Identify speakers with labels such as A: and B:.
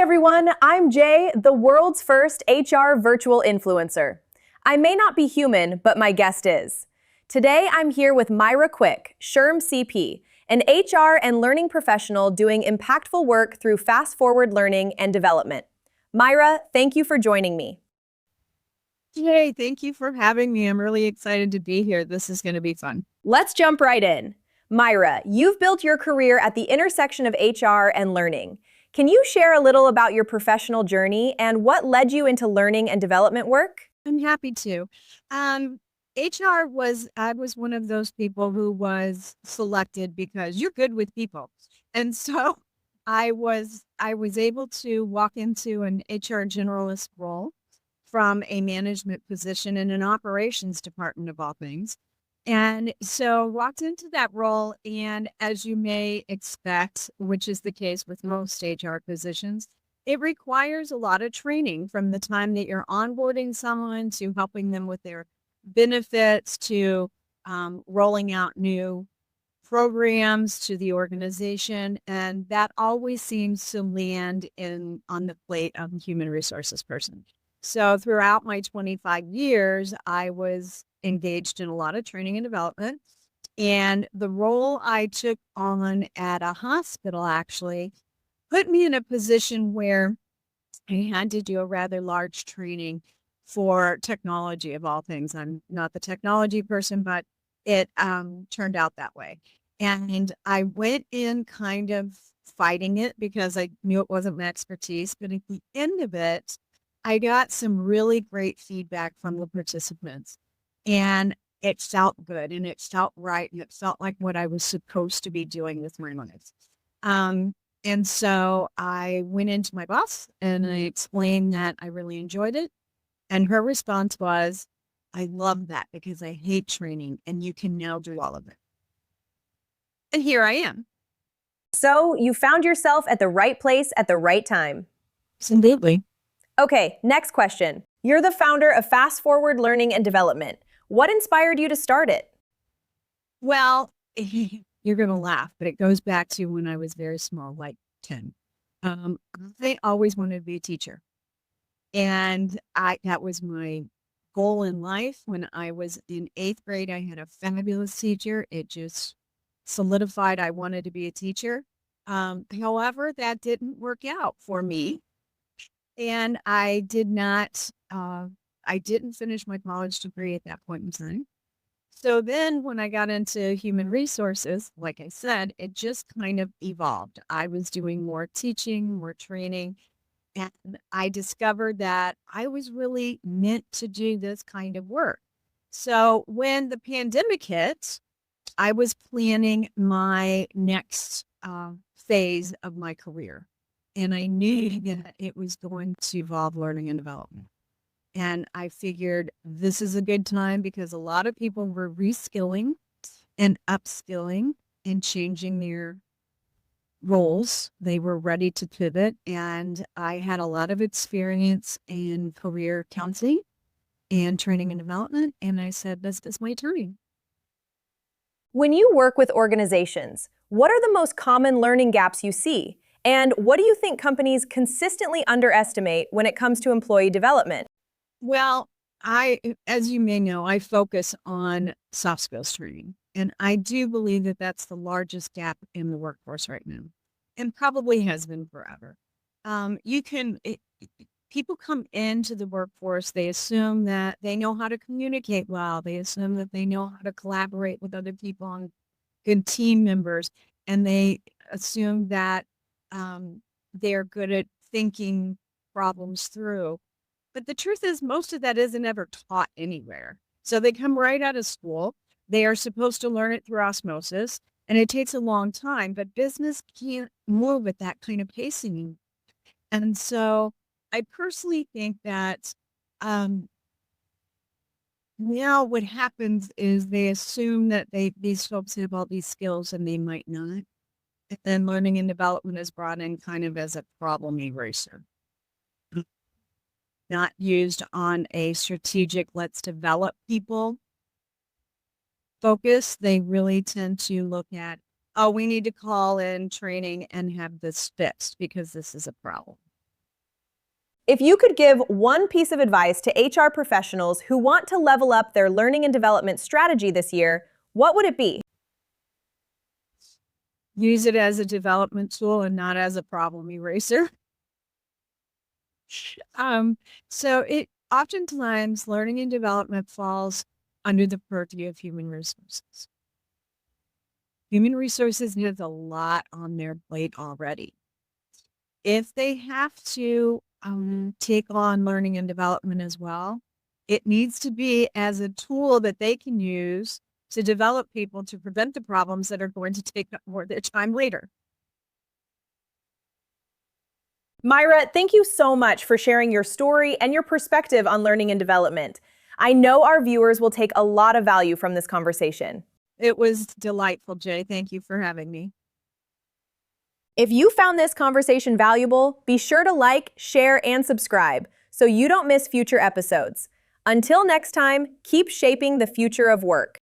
A: everyone, I'm Jay, the world's first HR virtual influencer. I may not be human, but my guest is. Today I'm here with Myra Quick, SHRM-CP, an HR and learning professional doing impactful work through FastForward learning and development. Myra, thank you for joining me.
B: Jay, thank you for having me. I'm really excited to be here. This is going to be fun.
A: Let's jump right in. Myra, you've built your career at the intersection of HR and learning. Can you share a little about your professional journey and what led you into learning and development work?
B: I'm happy to. I was one of those people who was selected because you're good with people. And so I was able to walk into an HR generalist role from a management position in an operations department of all things. And so walked into that role, and as you may expect, which is the case with most HR positions, it requires a lot of training from the time that you're onboarding someone to helping them with their benefits to rolling out new programs to the organization. And that always seems to land on the plate of a human resources person. So throughout my 25 years, I was engaged in a lot of training and development. And the role I took on at a hospital actually put me in a position where I had to do a rather large training for technology of all things. I'm not the technology person, but it turned out that way. And I went in kind of fighting it because I knew it wasn't my expertise. But at the end of it, I got some really great feedback from the participants, and it felt good and it felt right and it felt like what I was supposed to be doing with my life. And so I went into my boss and I explained that I really enjoyed it. And her response was, I love that because I hate training and you can now do all of it. And here I am.
A: So, you found yourself at the right place at the right time.
B: Absolutely.
A: Okay, next question. You're the founder of FastForward Learning and Development. What inspired you to start it?
B: Well, you're going to laugh, but it goes back to when I was very small, like 10. I always wanted to be a teacher. And that was my goal in life. When I was in 8th grade, I had a fabulous teacher. It just solidified I wanted to be a teacher. However, that didn't work out for me. And I didn't finish my college degree at that point in time. So then when I got into human resources, like I said, it just kind of evolved. I was doing more teaching, more training, and I discovered that I was really meant to do this kind of work. So when the pandemic hit, I was planning my next phase of my career. And I knew that it was going to involve learning and development. And I figured this is a good time because a lot of people were reskilling and upskilling and changing their roles. They were ready to pivot. And I had a lot of experience in career counseling and training and development. And I said, this is my turn.
A: When you work with organizations, what are the most common learning gaps you see? And what do you think companies consistently underestimate when it comes to employee development?
B: Well, as you may know, I focus on soft skills training. And I do believe that that's the largest gap in the workforce right now and probably has been forever. People come into the workforce, they assume that they know how to communicate well. They assume that they know how to collaborate with other people and good team members. And they assume that they're good at thinking problems through. But the truth is, most of that isn't ever taught anywhere. So they come right out of school. They are supposed to learn it through osmosis, and it takes a long time. But business can't move at that kind of pacing. And so I personally think that now what happens is they assume that these folks have all these skills and they might not. And then learning and development is brought in kind of as a problem eraser, not used on a strategic, let's develop people focus. They really tend to look at, oh, we need to call in training and have this fixed because this is a problem.
A: If you could give one piece of advice to HR professionals who want to level up their learning and development strategy this year, what would it be?
B: Use it as a development tool and not as a problem eraser. So it oftentimes learning and development falls under the purview of human resources. Human resources has a lot on their plate already. If they have to take on learning and development as well, it needs to be as a tool that they can use to develop people to prevent the problems that are going to take up more of their time later.
A: Myra, thank you so much for sharing your story and your perspective on learning and development. I know our viewers will take a lot of value from this conversation.
B: It was delightful, Jay. Thank you for having me.
A: If you found this conversation valuable, be sure to like, share, and subscribe so you don't miss future episodes. Until next time, keep shaping the future of work.